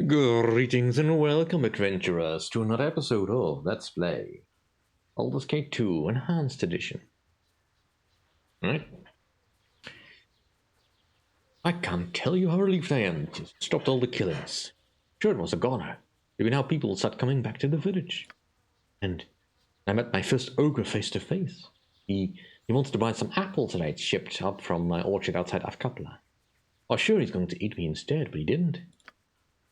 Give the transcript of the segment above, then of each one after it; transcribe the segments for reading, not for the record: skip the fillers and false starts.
Greetings and welcome, adventurers, to another episode of Let's Play Baldur's Gate 2 Enhanced Edition. Right? I can't tell you how relieved I am to stopped all the killings. Sure, it was a goner. Maybe now people will start coming back to the village. And I met my first ogre face to face. He wanted to buy some apples that I'd shipped up from my orchard outside Afkapla. I was sure he's going to eat me instead, but he didn't.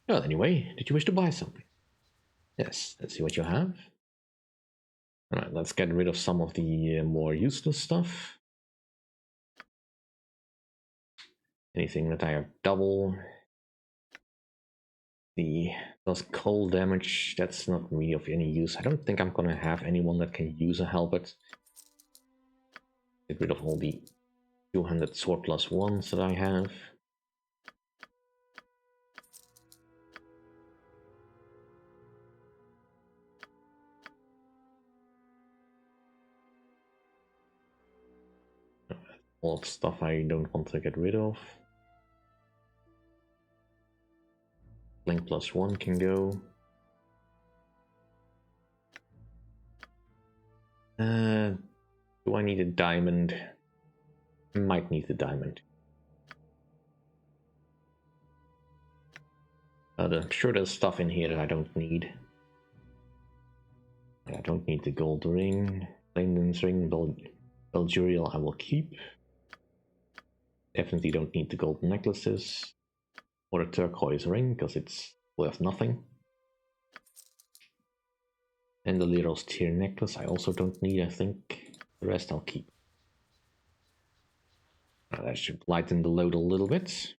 Well, anyway, did you wish to buy something? Yes, let's see what you have. Alright, let's get rid of some of the more useless stuff. Anything that I have double. The does cold damage, that's not really of any use. I don't think I'm gonna have anyone that can use a halberd. Get rid of all the 200 sword plus ones that I have. All stuff I don't want to get rid of. Link plus one can go. Do I need a diamond? Might need the diamond. I'm sure there's stuff in here that I don't need. I don't need the gold ring. Flameden's ring, Belduriel I will keep. Definitely don't need the gold necklaces. Or a turquoise ring, because it's worth nothing. And the Liros tier necklace I also don't need, I think. The rest I'll keep. Now that should lighten the load a little bit.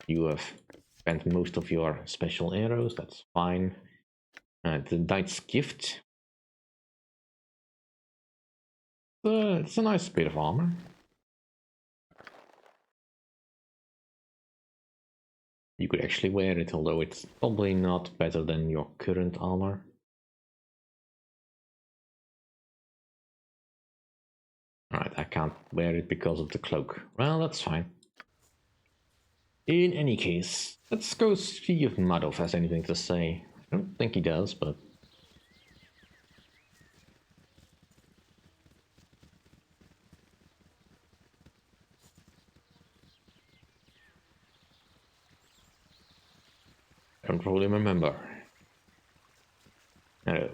You have spent most of your special arrows, that's fine. The Knight's Gift. It's a nice bit of armor. You could actually wear it, although it's probably not better than your current armor. Alright, I can't wear it because of the cloak. Well, that's fine. In any case, let's go see if Madov has anything to say. I don't think he does, but... I don't really remember. No.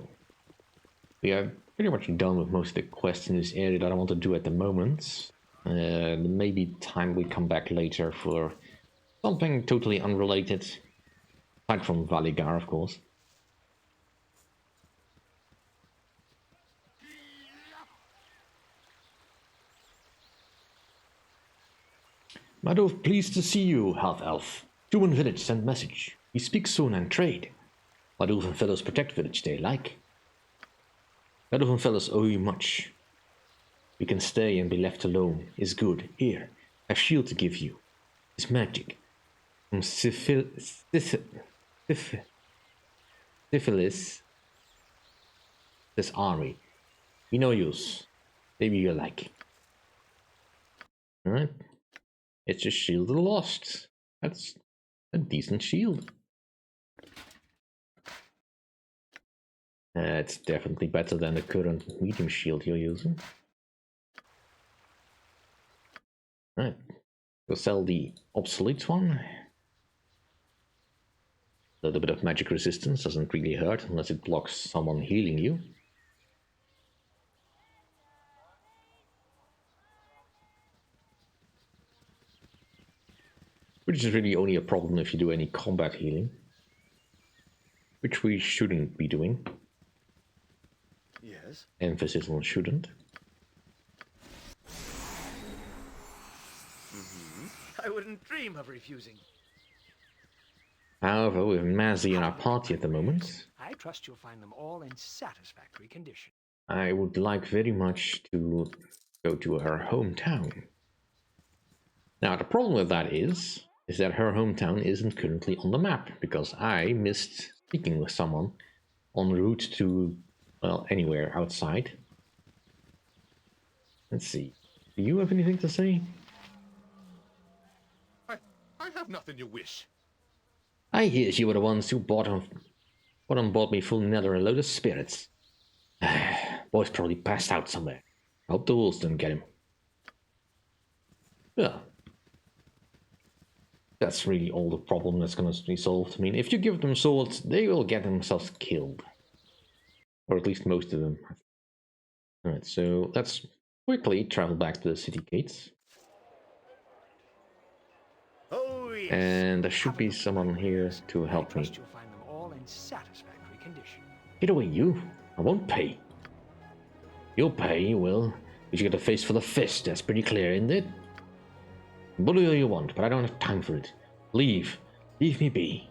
We are pretty much done with most of the quests in this area that I want to do at the moment. Maybe time we come back later for something totally unrelated. Aside from Valigar, of course. Madov, pleased to see you, half-elf. Human village sent message. We speak soon and trade. Madov and fellows protect village they like. Madov and fellows owe you much. We can stay and be left alone. Is good. Here, I have shield to give you. It's magic. From syphilis. This army. We no use. Maybe you like. Alright. It's a shield lost. That's a decent shield. It's definitely better than the current medium shield you're using. Right. We'll sell the obsolete one. A little bit of magic resistance doesn't really hurt unless it blocks someone healing you. Which is really only a problem if you do any combat healing. Which we shouldn't be doing. Yes. Emphasis on shouldn't. I wouldn't dream of refusing. However, with Mazzy in our party at the moment, I trust you'll find them all in satisfactory condition. I would like very much to go to her hometown. Now, the problem with that is that her hometown isn't currently on the map, because I missed speaking with someone en route to, well, anywhere outside. Let's see. Do you have anything to say? I have nothing you wish. I hear you were the ones who bought on board me full nether a load of spirits. Boy's probably passed out somewhere. I hope the wolves didn't get him. Yeah. That's really all the problem that's gonna be solved. I mean, if you give them swords, they will get themselves killed. Or at least most of them. Alright, so let's quickly travel back to the city gates. Oh, yes. And there should be someone here to I help me. trust you'll find them all in satisfactory condition. Get away, you! I won't pay. You'll pay, you will. But you get a face for the fist, that's pretty clear, isn't it? Bully all you want, but I don't have time for it. Leave. Leave me be.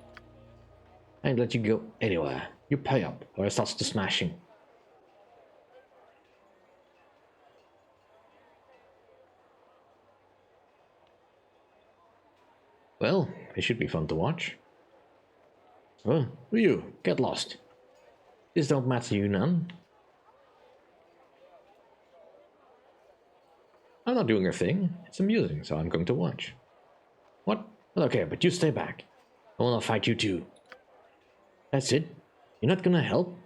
I ain't let you go anywhere. You pay up, or it starts to smashing. Well, it should be fun to watch. Oh, you, get lost. This don't matter you none. I'm not doing a thing. It's amusing, so I'm going to watch. What? Okay, but you stay back. I wanna fight you too. That's it? You're not gonna help?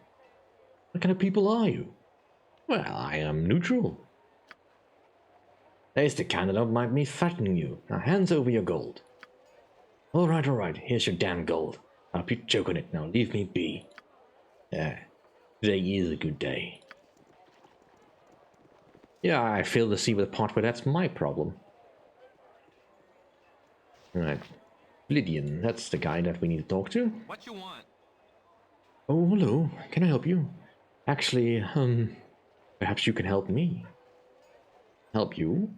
What kind of people are you? Well, I am neutral. There's the kind that don't mind me threatening you. Now hands over your gold. Alright, here's your damn gold. I hope you choke on it now, leave me be. Yeah, today is a good day. Yeah, I fail to see the part where that's my problem. Alright. Lydian, that's the guy that we need to talk to. What you want? Oh, hello. Can I help you? Actually, perhaps you can help me. Help you?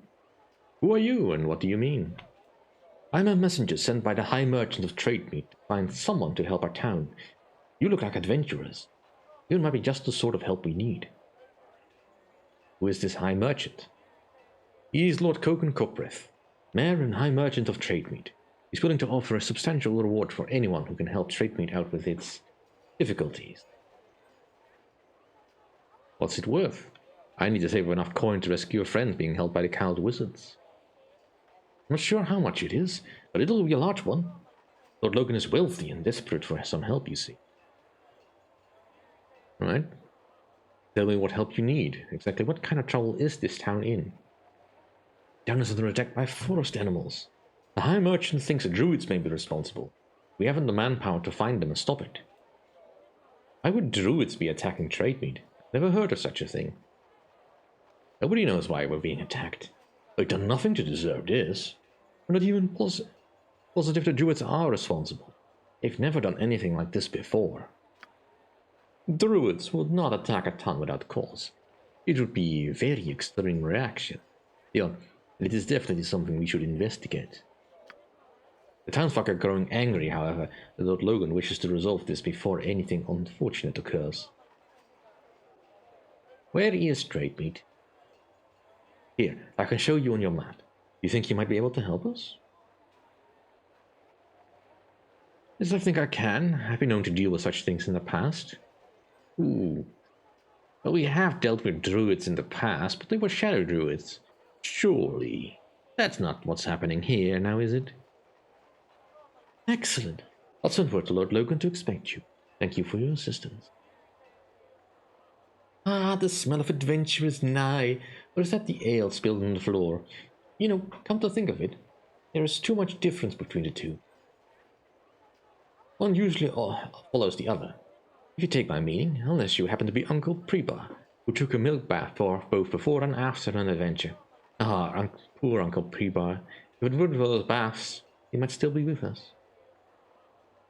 Who are you, and what do you mean? I'm a messenger sent by the High Merchant of Trademeet to find someone to help our town. You look like adventurers. You might be just the sort of help we need. Who is this High Merchant? He is Lord Koken Copreth, Mayor and High Merchant of Trademeet. He's willing to offer a substantial reward for anyone who can help Trademeet out with its difficulties. What's it worth? I need to save enough coin to rescue a friend being held by the cowled wizards. I'm not sure how much it is, but it'll be a large one. Lord Logan is wealthy and desperate for some help, you see. Right? Tell me what help you need. Exactly what kind of trouble is this town in? Town is under attack by forest animals. The High Merchant thinks druids may be responsible. We haven't the manpower to find them and stop it. Why would druids be attacking Trademeet? Never heard of such a thing. Nobody knows why we're being attacked. We've done nothing to deserve this. We're not even positive the druids are responsible. They've never done anything like this before. Druids would not attack a town without cause. It would be a very extreme reaction. Yeah, it is definitely something we should investigate. The townsfolk are growing angry, however, that Lord Logan wishes to resolve this before anything unfortunate occurs. Where is Trademeet? Here, I can show you on your map. You think you might be able to help us? Yes, I think I can. I've been known to deal with such things in the past. Ooh. Well, we have dealt with druids in the past, but they were shadow druids. Surely. That's not what's happening here, now is it? Excellent. I'll send word to Lord Logan to expect you. Thank you for your assistance. Ah, the smell of adventure is nigh. Or is that the ale spilled on the floor? You know, come to think of it, there is too much difference between the two. One usually follows the other. If you take my meaning, unless you happen to be Uncle Preba, who took a milk bath for both before and after an adventure. Ah, poor Uncle Preba. If it weren't for those baths, he might still be with us.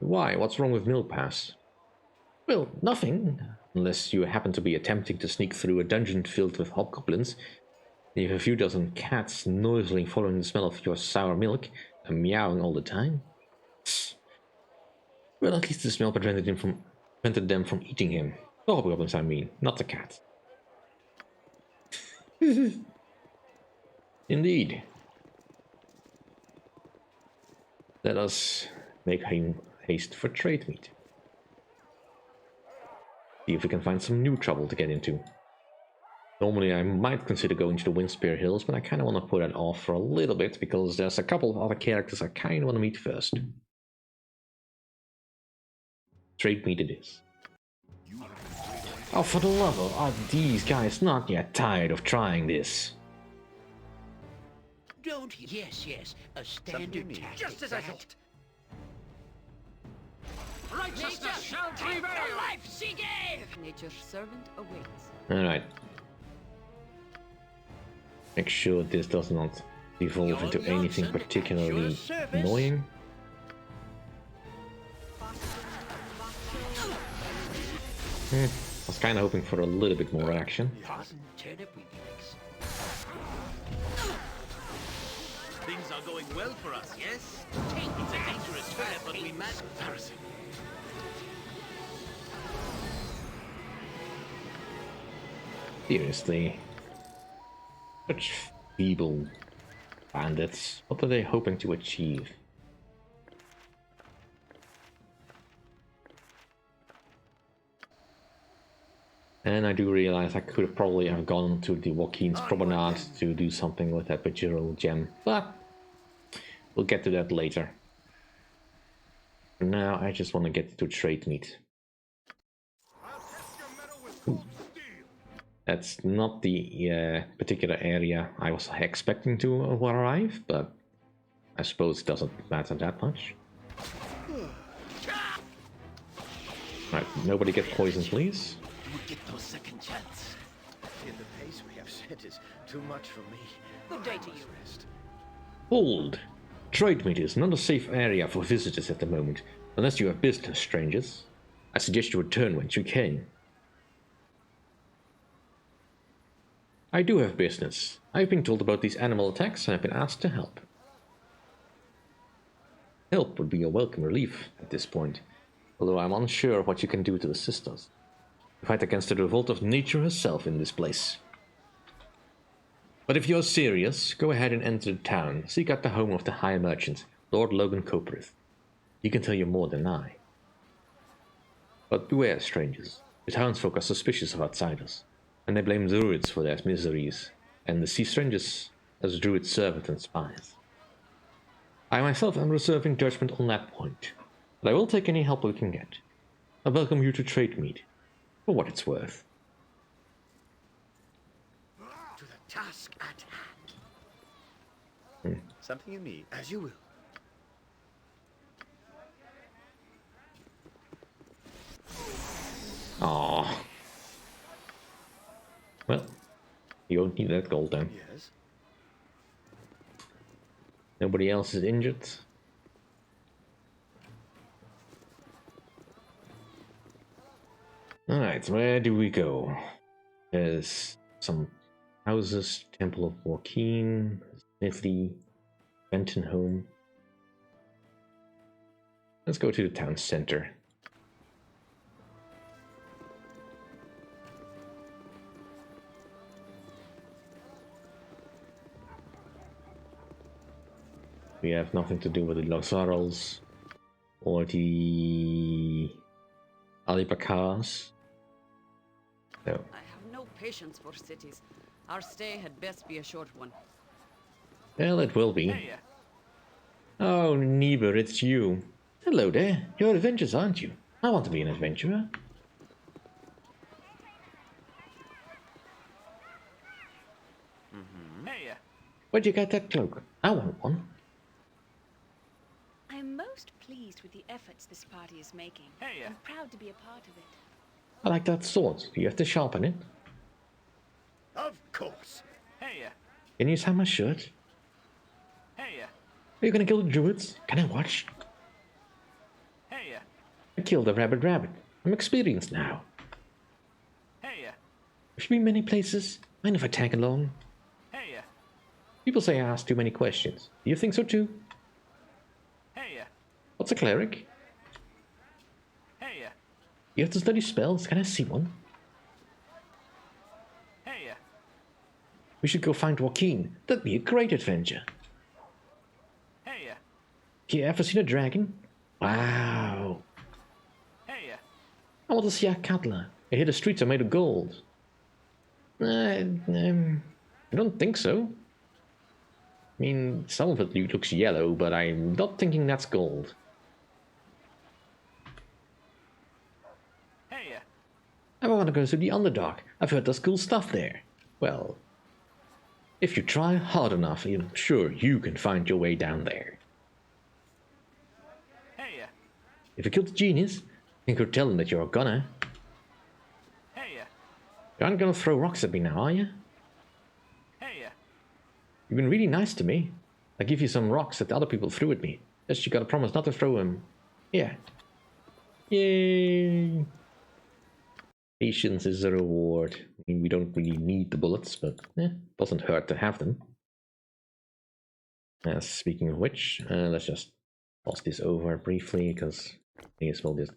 Why? What's wrong with milk baths? Well, nothing. Unless you happen to be attempting to sneak through a dungeon filled with hobgoblins. You have a few dozen cats noisily following the smell of your sour milk and meowing all the time. Psst. Well, at least the smell prevented them from eating him. The hobgoblins, I mean, not the cat. Indeed. Let us make haste for Trademeet. See if we can find some new trouble to get into. Normally I might consider going to the Windspear Hills, but I kind of want to put that off for a little bit because there's a couple of other characters I kind of want to meet first. Trademeet it is. Oh, for the love of... Are these guys not yet tired of trying this? Don't. Yes, yes. A standard tactic. Just as I thought. Righteousness shall prevail! The life she gave! Nature's servant awaits. Alright. Make sure this does not evolve into anything particularly annoying. I was kind of hoping for a little bit more action. Things are going well for us, yes? It's a dangerous threat, but we managed. Embarrassing. Seriously. Such feeble bandits. What are they hoping to achieve? And I do realize I could have probably have gone to the Joaquin's Promenade to do something with that Bajiro gem, but we'll get to that later. For now, I just want to get to Trademeet. That's not the particular area I was expecting to arrive, but I suppose it doesn't matter that much. Right, nobody get poisoned, please. We get no second chance. In the pace we have set is too much for me. Good day to you. Hold! Trademeet is not a safe area for visitors at the moment, unless you have business, strangers. I suggest you return when you can. I do have business. I've been told about these animal attacks and I've been asked to help. Help would be a welcome relief at this point, although I'm unsure of what you can do to assist us. Fight against the revolt of nature herself in this place. But if you're serious, go ahead and enter the town. Seek out the home of the High Merchant, Lord Logan Coperith. He can tell you more than I. But beware, strangers. The townsfolk are suspicious of outsiders, and they blame druids for their miseries, and see strangers as druid servants and spies. I myself am reserving judgment on that point, but I will take any help we can get. I welcome you to Trademeet, for what it's worth. To the task at hand. Something you need, as you will. Aww. Well, you won't need that gold then. Yes. Nobody else is injured. Alright, where do we go? There's some houses, Temple of Joaquin, Smithy, Benton Home. Let's go to the town center. We have nothing to do with the Losarals or the Alibacars. So. I have no patience for cities. Our stay had best be a short one. Well, it will be. Hey, Oh, Niebuhr, it's you. Hello there. You're adventurers, aren't you? I want to be an adventurer. Hey, Where'd you get that cloak? I want one. I'm most pleased with the efforts this party is making. Hey, I'm proud to be a part of it. I like that sword. Do you have to sharpen it? of course. Hey, Can you sign my shirt? hey, Are you gonna kill the druids? Can I watch? hey, I killed a rabbit. I'm experienced now. hey, There should be many places. Mind if I tag along? hey, People say I ask too many questions. Do you think so too? hey, What's a cleric? hey, You have to study spells. Can I see one? hey, We should go find Joaquin. That'd be a great adventure. hey, You ever seen a dragon? Wow. hey, I want to see a Katla. I hear the streets are made of gold. I don't think so. I mean, some of it looks yellow, but I'm not thinking that's gold. I want to go to the Underdark. I've heard there's cool stuff there. Well, if you try hard enough, I'm sure you can find your way down there. Hey, If you killed the genius, you could tell him that you're a gunner. hey, You aren't gonna throw rocks at me now, are you? hey, You've been really nice to me. I give you some rocks that other people threw at me. Just you gotta promise not to throw them. Yeah. Yay! Patience is a reward. I mean, we don't really need the bullets, but doesn't hurt to have them. Speaking of which, let's just toss this over briefly, because I may as well just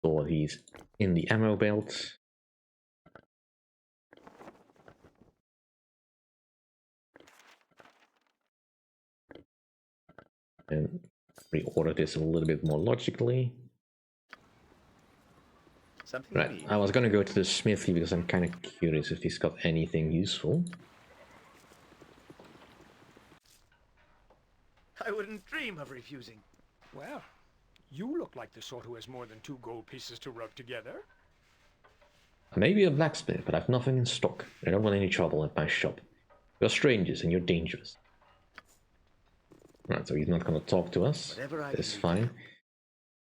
store these in the ammo belt. And reorder this a little bit more logically. something Right, I was gonna go to the smithy because I'm kind of curious if he's got anything useful. I wouldn't dream of refusing. Well, you look like the sort who has more than 2 gold pieces to rub together. I may be a blacksmith, but I've nothing in stock. I don't want any trouble at my shop. You're strangers and you're dangerous. Right, so he's not gonna talk to us. Whatever I That's can do. fine.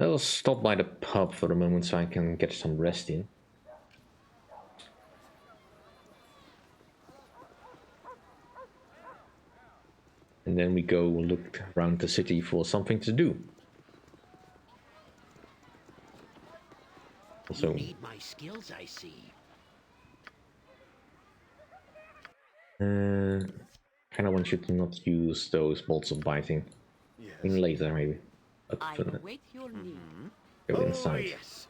I'll stop by the pub for a moment so I can get some rest in. And then we go look around the city for something to do. Also, Need my skills, I see. kind of want you to not use those bolts of biting. Yes. In later, maybe. But I for now, await your need. go Oh, inside. yes.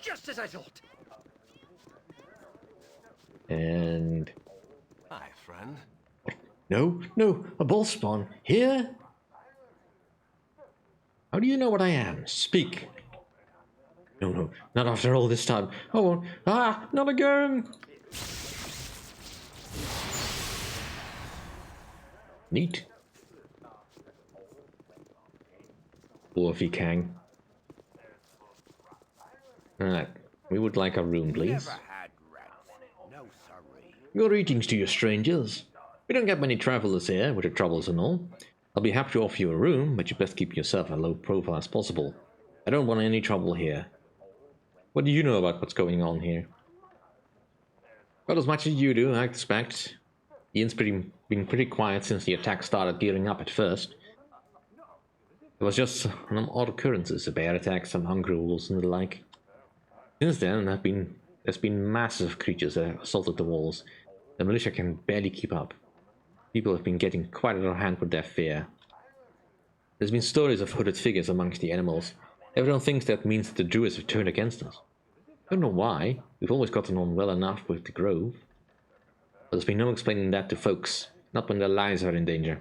Just as I thought. And Hi, friend. no, a bull spawn here. How do you know what I am? Speak. No, not after all this time. Oh, not again. Neat. Wolfie Kang. Alright, we would like a room, please. Had rats. No, sorry. Greetings to you, strangers. We don't get many travelers here, with your troubles and all. I'll be happy to offer you a room, but you best keep yourself as low profile as possible. I don't want any trouble here. What do you know about what's going on here? Well, as much as you do, I expect. Ian's been pretty quiet since the attack started gearing up at first. It was just some odd occurrences, a bear attack, some hunger wolves and the like. Since then, there's been massive creatures that have assaulted the walls. The militia can barely keep up. People have been getting quite out of hand with their fear. There's been stories of hooded figures amongst the animals. Everyone thinks that means that the druids have turned against us. I don't know why. We've always gotten on well enough with the grove. But there's been no explaining that to folks, not when their lives are in danger.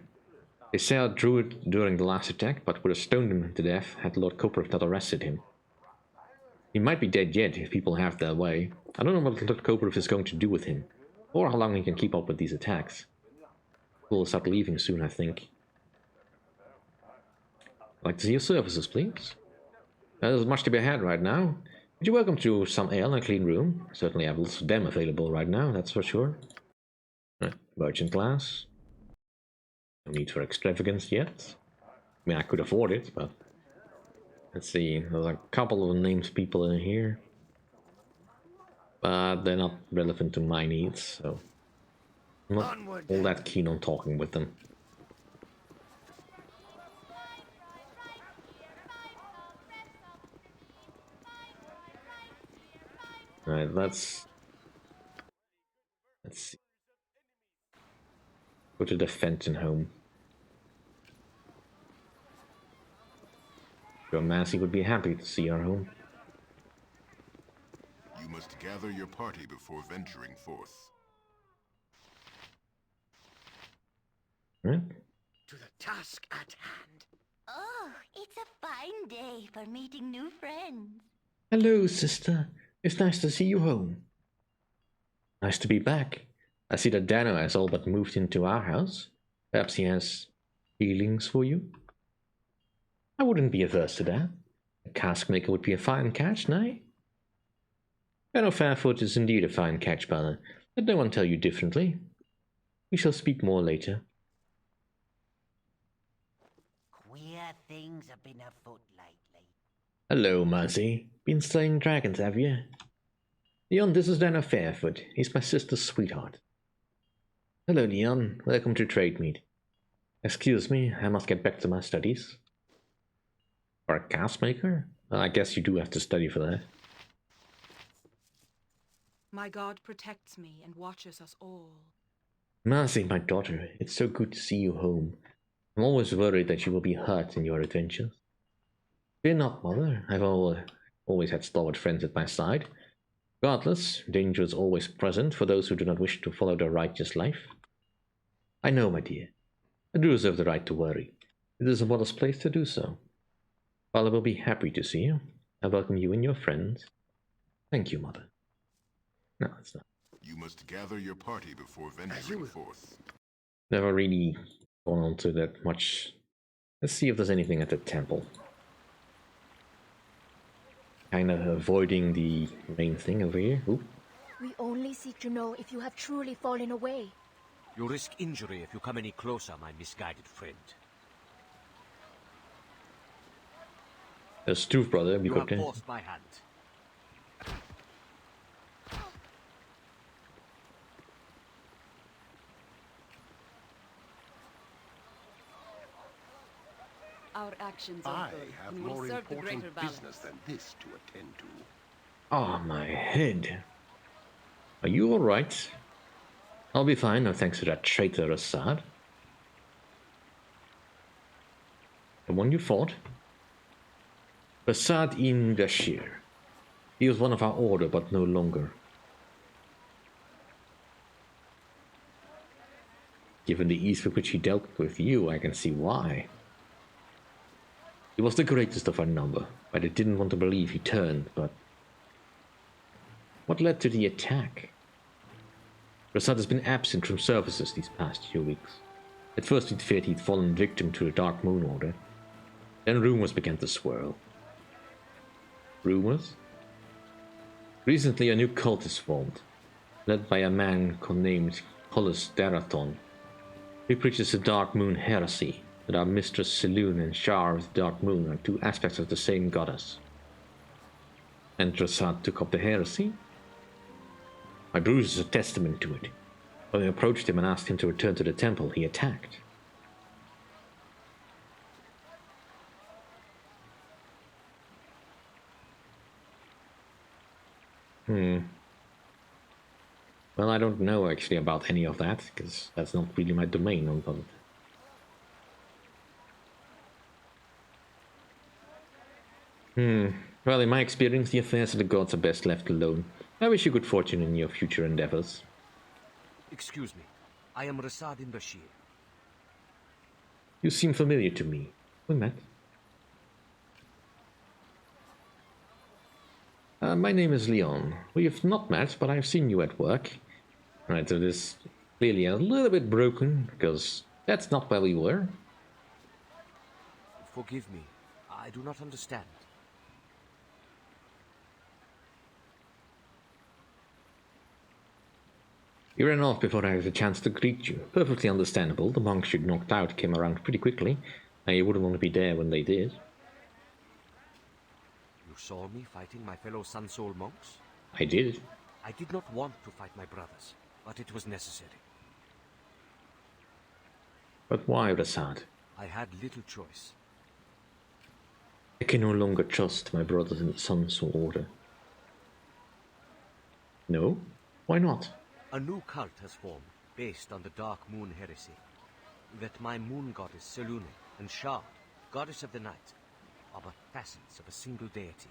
They say a druid during the last attack, but would have stoned him to death had Lord Coprif not arrested him. He might be dead yet if people have their way. I don't know what Lord Coprif is going to do with him, or how long he can keep up with these attacks. We'll start leaving soon, I think. I'd like to see your services, please. There's much to be had right now. But you're welcome to some ale and a clean room. Certainly have lots of them available right now, that's for sure. Right, merchant class. No need for extravagance yet. I mean, I could afford it, but... Let's see, there's a couple of named people in here. But they're not relevant to my needs, so... I'm not Onward, all that keen on talking with them. Alright, let's see. Go to the Fenton home. Sure, Mazzy would be happy to see our home. You must gather your party before venturing forth. Right? To the task at hand. Oh, it's a fine day for meeting new friends. Hello, sister. It's nice to see you home. Nice to be back. I see that Dano has all but moved into our house. Perhaps he has feelings for you? I wouldn't be averse to that. A cask maker would be a fine catch, nay? Colonel Fairfoot is indeed a fine catch, Baldur. Let no one tell you differently. We shall speak more later. Queer things have been afoot lately. Hello, Mazzy. Been slaying dragons, have you? Leon, this is Colonel Fairfoot. He's my sister's sweetheart. Hello, Leon. Welcome to Trademeet. Excuse me, I must get back to my studies. For a cask maker? Well, I guess you do have to study for that. My God protects me and watches us all. Mazzy, my daughter, it's so good to see you home. I'm always worried that you will be hurt in your adventures. Fear not, mother. I've always had stalwart friends at my side. Regardless, danger is always present for those who do not wish to follow their righteous life. I know, my dear. I do reserve the right to worry. It is a mother's place to do so. Father will be happy to see you. I welcome you and your friends. Thank you, mother. No, it's not. You must gather your party before venturing forth. Never really gone on to that much. Let's see if there's anything at the temple. Kind of avoiding the main thing over here. Ooh. We only seek to know if you have truly fallen away. You risk injury if you come any closer, my misguided friend. There's truth, brother. You have forced my hand. Our actions are I good, have and will more serve the greater important balance. business than this to attend to. Oh, my head. Are you alright? I'll be fine, no thanks to that traitor Assad. The one you fought? Assad ibn Bashir. He was one of our order, but no longer. Given the ease with which he dealt with you, I can see why. He was the greatest of our number, but I didn't want to believe he turned, but... What led to the attack? Rasad has been absent from services these past few weeks. At first he feared he'd fallen victim to the Dark Moon Order. Then rumors began to swirl. Rumors? Recently a new cult is formed, led by a man named Collis Darathon. He preaches the Dark Moon heresy, that our Mistress Selûne and Shar of the Dark Moon are two aspects of the same goddess. And Rasad took up the heresy? My bruise is a testament to it. When we approached him and asked him to return to the temple, he attacked. Well, I don't know actually about any of that, because that's not really my domain. Well, in my experience, the affairs of the gods are best left alone. I wish you good fortune in your future endeavors. Excuse me. I am Rasad ibn Bashir. You seem familiar to me. We met. My name is Leon. We have not met, but I've seen you at work. Right, so this is clearly a little bit broken, because that's not where we were. Forgive me. I do not understand. You ran off before I had a chance to greet you. Perfectly understandable. The monks you'd knocked out came around pretty quickly, and you wouldn't want to be there when they did. You saw me fighting my fellow Sun-Soul monks? I did. I did not want to fight my brothers, but it was necessary. But why, Rasad? I had little choice. I can no longer trust my brothers in the Sun-Soul Order. No? Why not? A new cult has formed, based on the Dark Moon heresy. That my moon goddess Selûne and Shar, goddess of the night, are but facets of a single deity.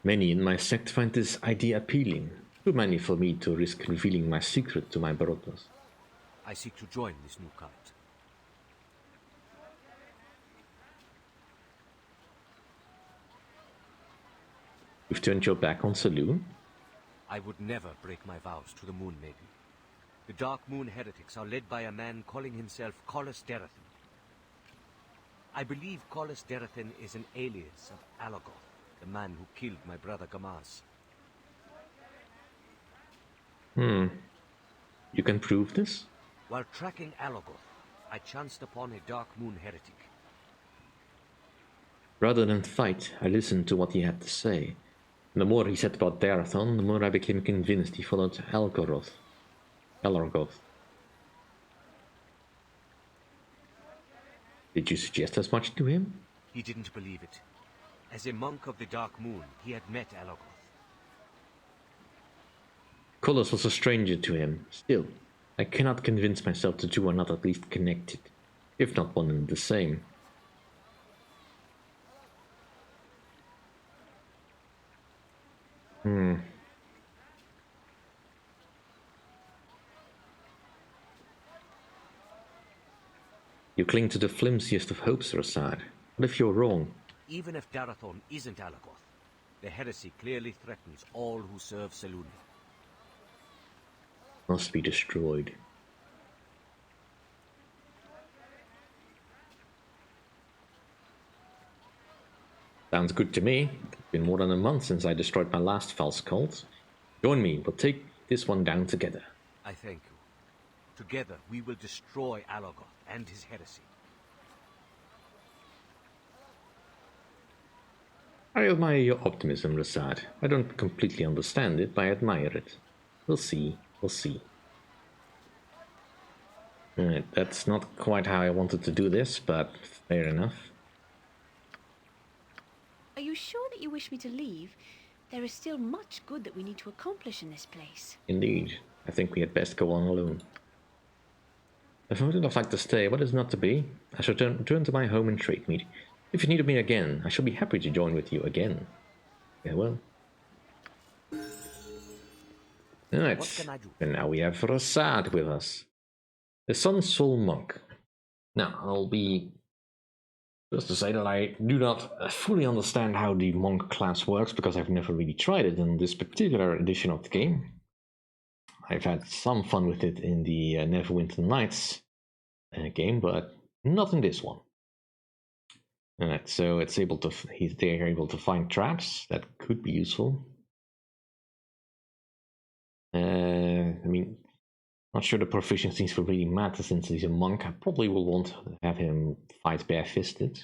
Many in my sect find this idea appealing. Too many for me to risk revealing my secret to my brothers. I seek to join this new cult. You've turned your back on Selûne? I would never break my vows to the Moon Maiden. The Dark Moon heretics are led by a man calling himself Collis Darathon. I believe Collis Derathan is an alias of Alagoth, the man who killed my brother Gamaz. You can prove this? While tracking Alagoth, I chanced upon a Dark Moon heretic. Rather than fight, I listened to what he had to say. And the more he said about Darathon, the more I became convinced he followed Elgoroth. Did you suggest as much to him? He didn't believe it. As a monk of the Dark Moon, he had met Alagoth. Collis was a stranger to him. Still, I cannot convince myself the two are not at least connected, if not one and the same. You cling to the flimsiest of hopes, Rasad. What if you're wrong? Even if Darathon isn't Alagoth, the heresy clearly threatens all who serve Selûne. Must be destroyed. Sounds good to me. It's been more than a month since I destroyed my last false cult. Join me, we'll take this one down together. I thank you. Together, we will destroy Alagoth and his heresy. I admire your optimism, Rasad. I don't completely understand it, but I admire it. We'll see. Alright, that's not quite how I wanted to do this, but fair enough. Are you sure that you wish me to leave? There is still much good that we need to accomplish in this place. Indeed. I think we had best go on alone. If I would have liked to stay, what is not to be? I shall return to my home in Trademeet. If you need me again, I shall be happy to join with you again. Farewell. Alright, What can I do? and now we have Rasad with us. The Sun Soul Monk. Now, I'll be just to say that I do not fully understand how the monk class works, because I've never really tried it in this particular edition of the game. I've had some fun with it in the Neverwinter Nights game, but not in this one. Alright, so it's able to they're able to find traps that could be useful. I mean, not sure the proficiencies will really matter since he's a monk. I probably will want to have him fight barefisted.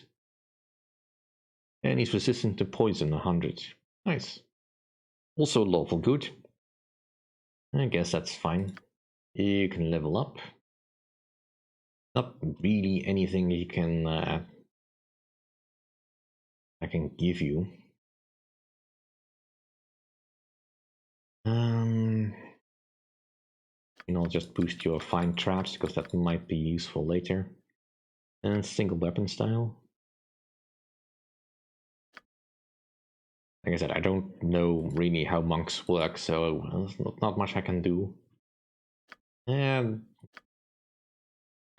And he's resistant to poison 100. Nice. Also lawful good. I guess that's fine. You can level up. Not really anything you can I can give you. You know, just boost your find traps because that might be useful later. And single weapon style. Like I said, I don't know really how monks work, so there's not much I can do. And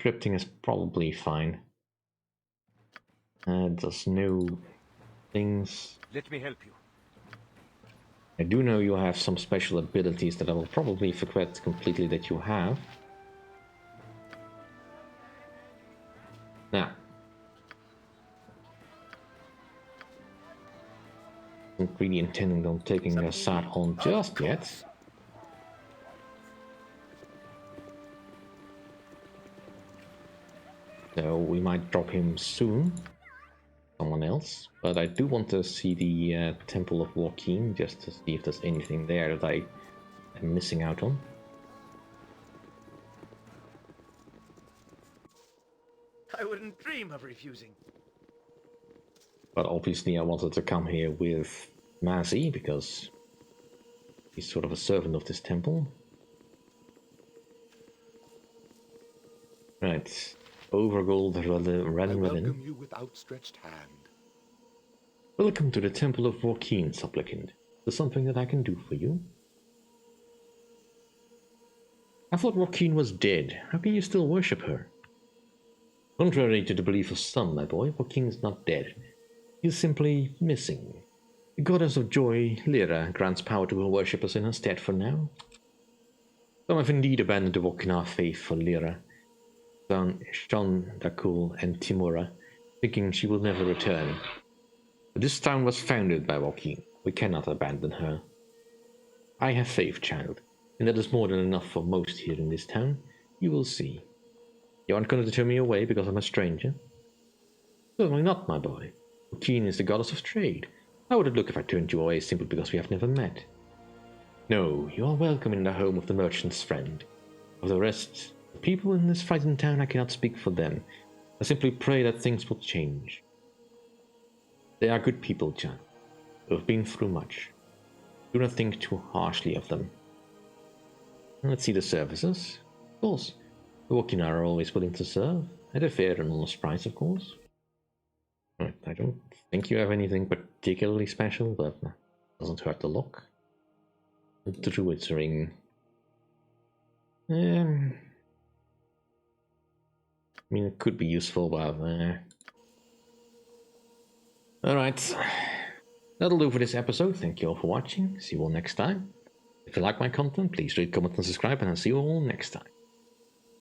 crypting is probably fine. Does no things. Let me help you. I do know you have some special abilities that I will probably forget completely that you have. Now, I'm not really intending on taking Rasad on just yet. So we might drop him soon. Someone else. But I do want to see the Temple of Joachim, just to see if there's anything there that I am missing out on. I wouldn't dream of refusing. But obviously I wanted to come here with Mazzy, because he's sort of a servant of this temple. Right. Overgold Red I within. welcome you with outstretched hand. Welcome to the Temple of Joachim, supplicant. There's something that I can do for you? I thought Joachim was dead. How can you still worship her? Contrary to the belief of some, my boy, Joachim is not dead. He is simply missing. The goddess of joy, Lyra, grants power to her worshippers in her stead for now. Some have indeed abandoned the Wokinar faith for Lyra. Shan, Dakul, and Timura, thinking she will never return. But this town was founded by Joaquin. We cannot abandon her. I have faith, child, and that is more than enough for most here in this town. You will see. You aren't going to turn me away because I'm a stranger? Certainly not, my boy. Joaquin is the goddess of trade. How would it look if I turned you away simply because we have never met? No, you are welcome in the home of the merchant's friend. Of the rest, the people in this frightened town, I cannot speak for them. I simply pray that things will change. They are good people, John, who have been through much. Do not think too harshly of them. Let's see the services. Of course, the Joaquin are always willing to serve, at a fair and honest price, of course. Right, I don't think you have anything particularly special, but doesn't hurt to look. The Druid's Ring. I mean, it could be useful, but alright. That'll do for this episode. Thank you all for watching. See you all next time. If you like my content, please rate, comment, and subscribe, and I'll see you all next time.